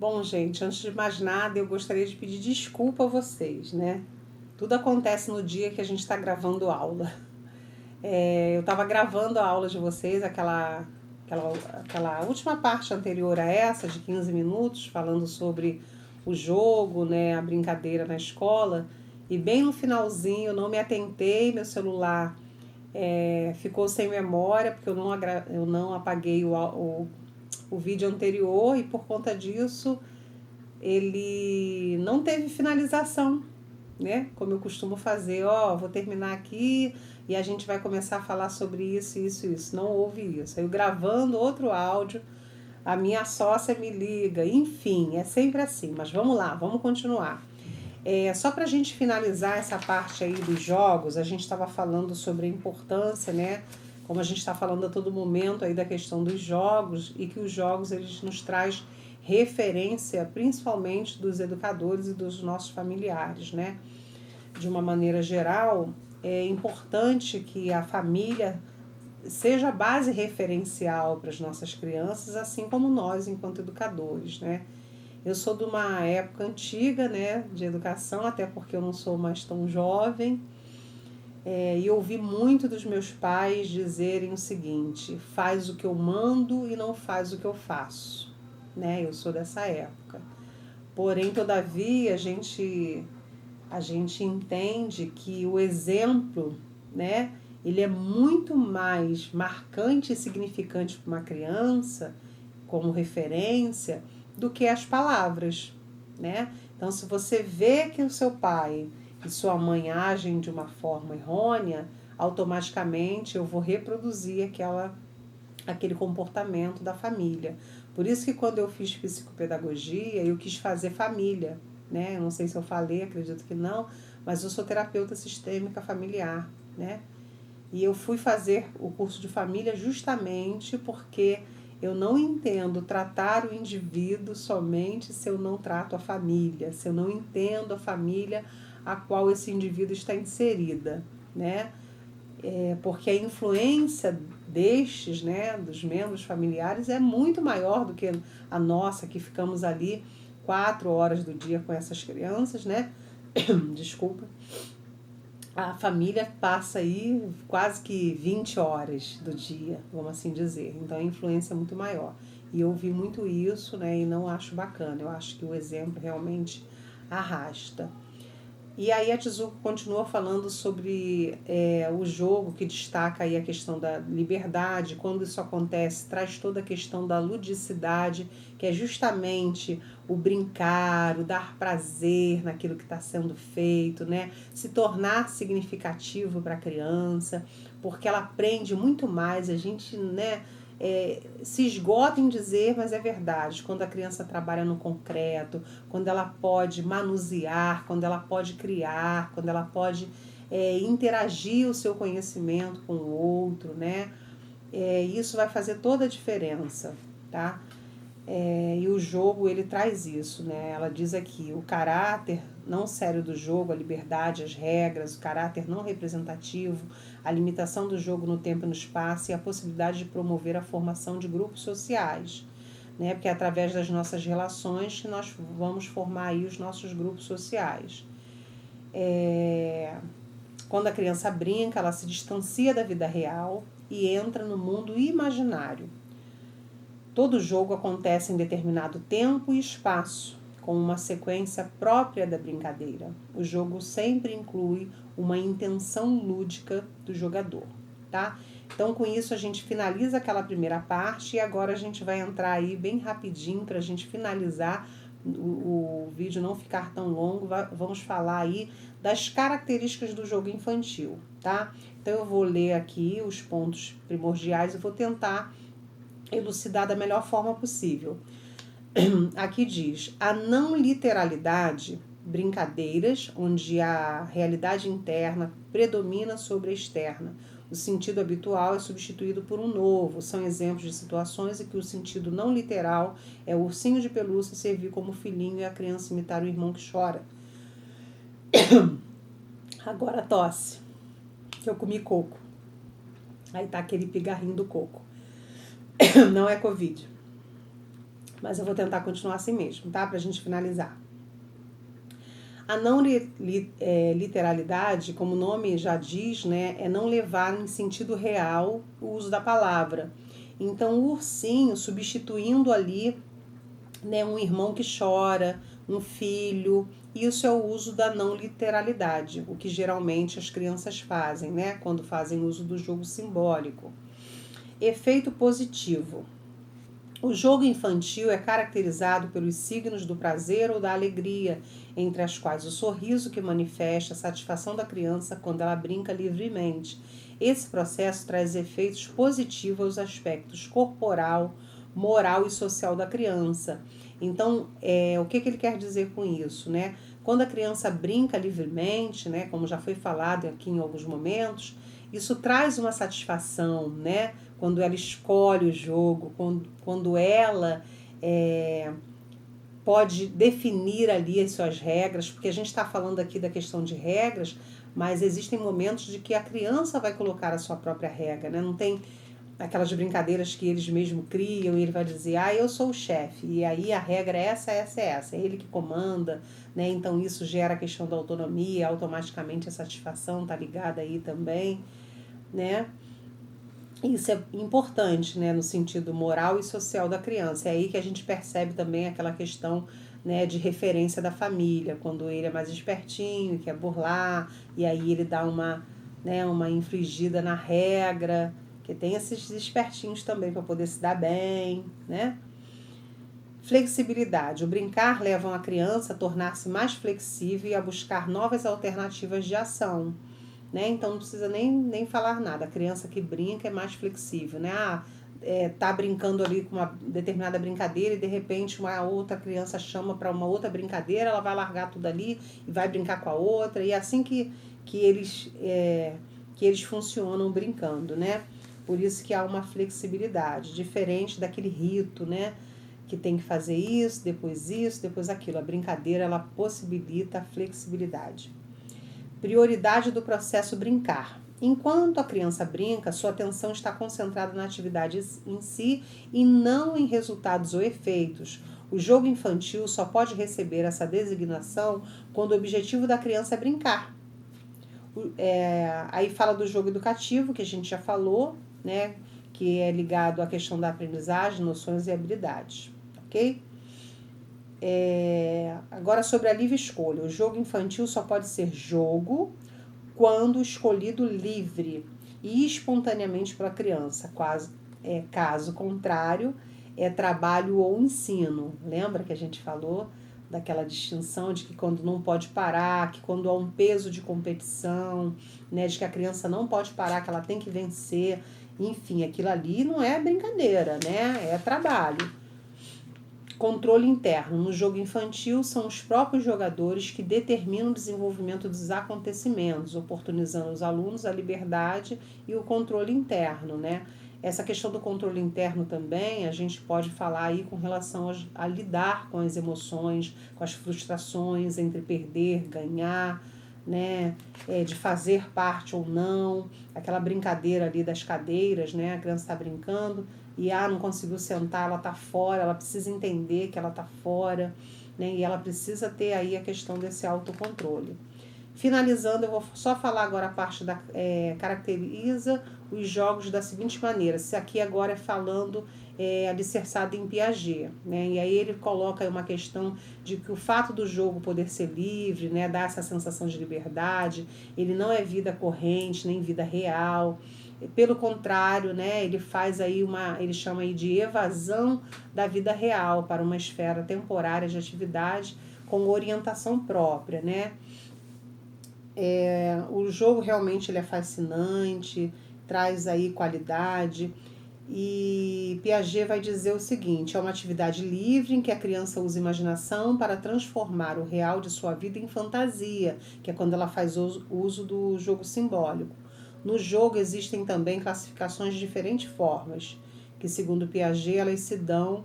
Bom, gente, antes de mais nada, eu gostaria de pedir desculpa a vocês, né? Tudo acontece no dia que a gente está gravando aula. Eu estava gravando a aula de vocês, aquela última parte anterior a essa, de 15 minutos, falando sobre o jogo, né, a brincadeira na escola. E bem no finalzinho, eu não me atentei, meu celular ficou sem memória, porque eu não apaguei o vídeo anterior e por conta disso ele não teve finalização, né? Como eu costumo fazer, vou terminar aqui e a gente vai começar a falar sobre isso, isso, isso. Não houve isso. Eu gravando outro áudio, a minha sócia me liga, enfim, é sempre assim. Mas vamos lá, vamos continuar. Só para a gente finalizar essa parte aí dos jogos, a gente estava falando sobre a importância, né? Como a gente está falando a todo momento aí da questão dos jogos e que os jogos eles nos traz referência principalmente dos educadores e dos nossos familiares, né? De uma maneira geral, é importante que a família seja a base referencial para as nossas crianças, assim como nós enquanto educadores, né? Eu sou de uma época antiga, né, de educação, até porque eu não sou mais tão jovem, e ouvi muito dos meus pais dizerem o seguinte: faz o que eu mando e não faz o que eu faço, né? Eu sou dessa época. Porém, todavia, a gente entende que o exemplo, né, ele é muito mais marcante e significante para uma criança, como referência, do que as palavras, né? Então, se você vê que o seu pai e sua mãe agem de uma forma errônea, automaticamente eu vou reproduzir aquele comportamento da família. Por isso que quando eu fiz psicopedagogia, eu quis fazer família, né? Eu não sei se eu falei, acredito que não, mas eu sou terapeuta sistêmica familiar, né? E eu fui fazer o curso de família justamente porque eu não entendo tratar o indivíduo somente se eu não trato a família, se eu não entendo a família a qual esse indivíduo está inserida, né? Porque a influência destes, né, dos membros familiares é muito maior do que a nossa, que ficamos ali 4 horas do dia com essas crianças, né? Desculpa. A família passa aí quase que 20 horas do dia, vamos assim dizer. Então a influência é muito maior. E eu ouvi muito isso, né, e não acho bacana. Eu acho que o exemplo realmente arrasta. E aí a Tizuko continua falando sobre o jogo, que destaca aí a questão da liberdade. Quando isso acontece, traz toda a questão da ludicidade, que é justamente o brincar, o dar prazer naquilo que está sendo feito, né? Se tornar significativo para a criança, porque ela aprende muito mais. A gente, né, se esgota em dizer, mas é verdade. Quando a criança trabalha no concreto, quando ela pode manusear, quando ela pode criar, quando ela pode interagir o seu conhecimento com o outro, né? Isso vai fazer toda a diferença, tá? E o jogo, ele traz isso, né? Ela diz aqui, o caráter não sério do jogo, a liberdade, as regras, o caráter não representativo, a limitação do jogo no tempo e no espaço e a possibilidade de promover a formação de grupos sociais, né? Porque é através das nossas relações que nós vamos formar aí os nossos grupos sociais. Quando a criança brinca, ela se distancia da vida real e entra no mundo imaginário. Todo jogo acontece em determinado tempo e espaço, com uma sequência própria da brincadeira. O jogo sempre inclui uma intenção lúdica do jogador, tá? Então, com isso, a gente finaliza aquela primeira parte e agora a gente vai entrar aí bem rapidinho para a gente finalizar o vídeo não ficar tão longo. Vamos falar aí das características do jogo infantil, tá? Então, eu vou ler aqui os pontos primordiais e vou tentar elucidar da melhor forma possível. Aqui diz, a não literalidade, brincadeiras onde a realidade interna predomina sobre a externa. O sentido habitual é substituído por um novo. São exemplos de situações em que o sentido não literal é o ursinho de pelúcia servir como filhinho e a criança imitar o irmão que chora. Agora tosse, que eu comi coco. Aí tá aquele pigarrinho do coco. Não é Covid. Mas eu vou tentar continuar assim mesmo, tá? Pra gente finalizar. A não literalidade, como o nome já diz, né, é não levar em sentido real o uso da palavra. Então, o ursinho substituindo ali, né, um irmão que chora, um filho, isso é o uso da não literalidade, o que geralmente as crianças fazem, né, quando fazem uso do jogo simbólico. Efeito positivo. O jogo infantil é caracterizado pelos signos do prazer ou da alegria, entre as quais o sorriso que manifesta a satisfação da criança quando ela brinca livremente. Esse processo traz efeitos positivos aos aspectos corporal, moral e social da criança. Então, o que ele quer dizer com isso, né? Quando a criança brinca livremente, né, como já foi falado aqui em alguns momentos, isso traz uma satisfação, né? Quando ela escolhe o jogo, quando ela pode definir ali as suas regras, porque a gente está falando aqui da questão de regras, mas existem momentos de que a criança vai colocar a sua própria regra, né? Não tem aquelas brincadeiras que eles mesmos criam e ele vai dizer, eu sou o chefe, e aí a regra é essa, é ele que comanda, né? Então isso gera a questão da autonomia, automaticamente a satisfação tá ligada aí também, né? Isso é importante, né, no sentido moral e social da criança. É aí que a gente percebe também aquela questão, né, de referência da família, quando ele é mais espertinho, quer burlar, e aí ele dá uma infringida na regra, que tem esses espertinhos também para poder se dar bem, né? Flexibilidade. O brincar leva a criança a tornar-se mais flexível e a buscar novas alternativas de ação. Né? Então não precisa nem falar nada. A criança que brinca é mais flexível, né? Tá brincando ali com uma determinada brincadeira e de repente uma outra criança chama para uma outra brincadeira, ela vai largar tudo ali e vai brincar com a outra, e é assim que eles funcionam brincando, né? Por isso que há uma flexibilidade, diferente daquele rito, né? Que tem que fazer isso, depois aquilo. A brincadeira, ela possibilita a flexibilidade. Prioridade do processo brincar. Enquanto a criança brinca, sua atenção está concentrada na atividade em si e não em resultados ou efeitos. O jogo infantil só pode receber essa designação quando o objetivo da criança é brincar. Aí fala do jogo educativo, que a gente já falou, né? Que é ligado à questão da aprendizagem, noções e habilidades, ok? Agora sobre a livre escolha. O jogo infantil só pode ser jogo quando escolhido livre e espontaneamente pela criança. Caso contrário, é trabalho ou ensino. Lembra que a gente falou daquela distinção de que quando não pode parar, que quando há um peso de competição, né, de que a criança não pode parar, que ela tem que vencer. Enfim, aquilo ali não é brincadeira, né? É trabalho. Controle interno. No jogo infantil, são os próprios jogadores que determinam o desenvolvimento dos acontecimentos, oportunizando aos alunos a liberdade e o controle interno, né? Essa questão do controle interno também, a gente pode falar aí com relação a lidar com as emoções, com as frustrações entre perder, ganhar, né? De fazer parte ou não, aquela brincadeira ali das cadeiras, né? A criança está brincando e não conseguiu sentar, ela está fora, ela precisa entender que ela está fora, né? E ela precisa ter aí a questão desse autocontrole. Finalizando, eu vou só falar agora a parte da caracteriza os jogos da seguinte maneira. Se aqui agora é falando alicerçado em Piaget, né? E aí ele coloca uma questão de que o fato do jogo poder ser livre, né, dá essa sensação de liberdade, ele não é vida corrente, nem vida real. Pelo contrário, né, ele faz aí ele chama aí de evasão da vida real para uma esfera temporária de atividade com orientação própria, né? O jogo realmente ele é fascinante, traz aí qualidade, e Piaget vai dizer o seguinte: é uma atividade livre em que a criança usa imaginação para transformar o real de sua vida em fantasia, que é quando ela faz uso do jogo simbólico. No jogo existem também classificações de diferentes formas, que segundo Piaget elas se dão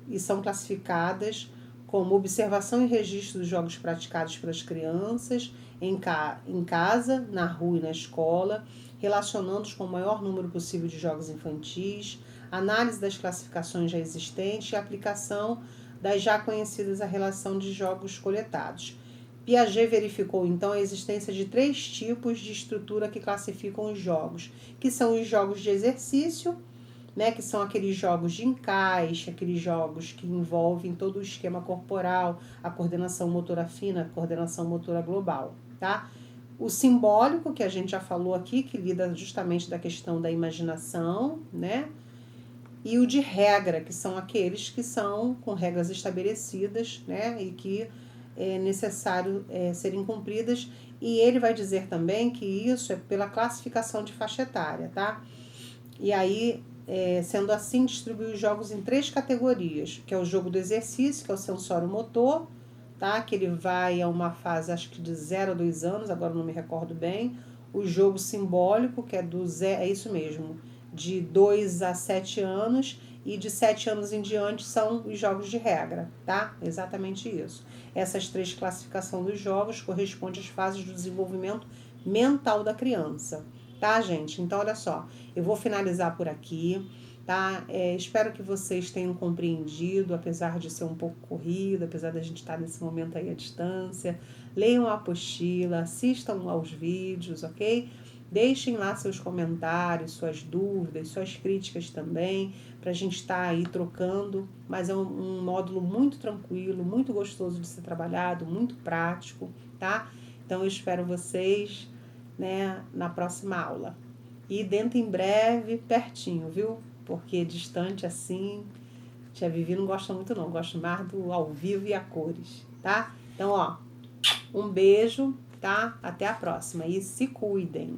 e são classificadas como observação e registro dos jogos praticados pelas crianças em casa, na rua e na escola, relacionando-os com o maior número possível de jogos infantis, análise das classificações já existentes e aplicação das já conhecidas à relação de jogos coletados. Piaget verificou, então, a existência de 3 tipos de estrutura que classificam os jogos, que são os jogos de exercício, né, que são aqueles jogos de encaixe, aqueles jogos que envolvem todo o esquema corporal, a coordenação motora fina, a coordenação motora global, tá? O simbólico, que a gente já falou aqui, que lida justamente da questão da imaginação, né? E o de regra, que são aqueles que são com regras estabelecidas, né? E que é necessário serem cumpridas. E ele vai dizer também que isso é pela classificação de faixa etária, tá? E aí, sendo assim, distribui os jogos em 3 categorias, que é o jogo do exercício, que é o sensório motor, tá? Que ele vai a uma fase, acho que de 0 a 2 anos, agora não me recordo bem. O jogo simbólico, que é isso mesmo, de 2 a 7 anos, e de 7 anos em diante são os jogos de regra, tá? Exatamente isso. Essas 3 classificações dos jogos correspondem às fases do desenvolvimento mental da criança, tá, gente? Então, olha só, eu vou finalizar por aqui, tá? Espero que vocês tenham compreendido, apesar de ser um pouco corrido, apesar da gente estar nesse momento aí à distância. Leiam a apostila, assistam aos vídeos, ok? Deixem lá seus comentários, suas dúvidas, suas críticas também, para a gente estar aí trocando, mas é um módulo muito tranquilo, muito gostoso de ser trabalhado, muito prático, tá? Então eu espero vocês, né, na próxima aula. E dentro em breve, pertinho, viu? Porque distante assim, tia Vivi não gosta muito não, gosta mais do ao vivo e a cores, tá? Então, ó, um beijo, tá? Até a próxima e se cuidem!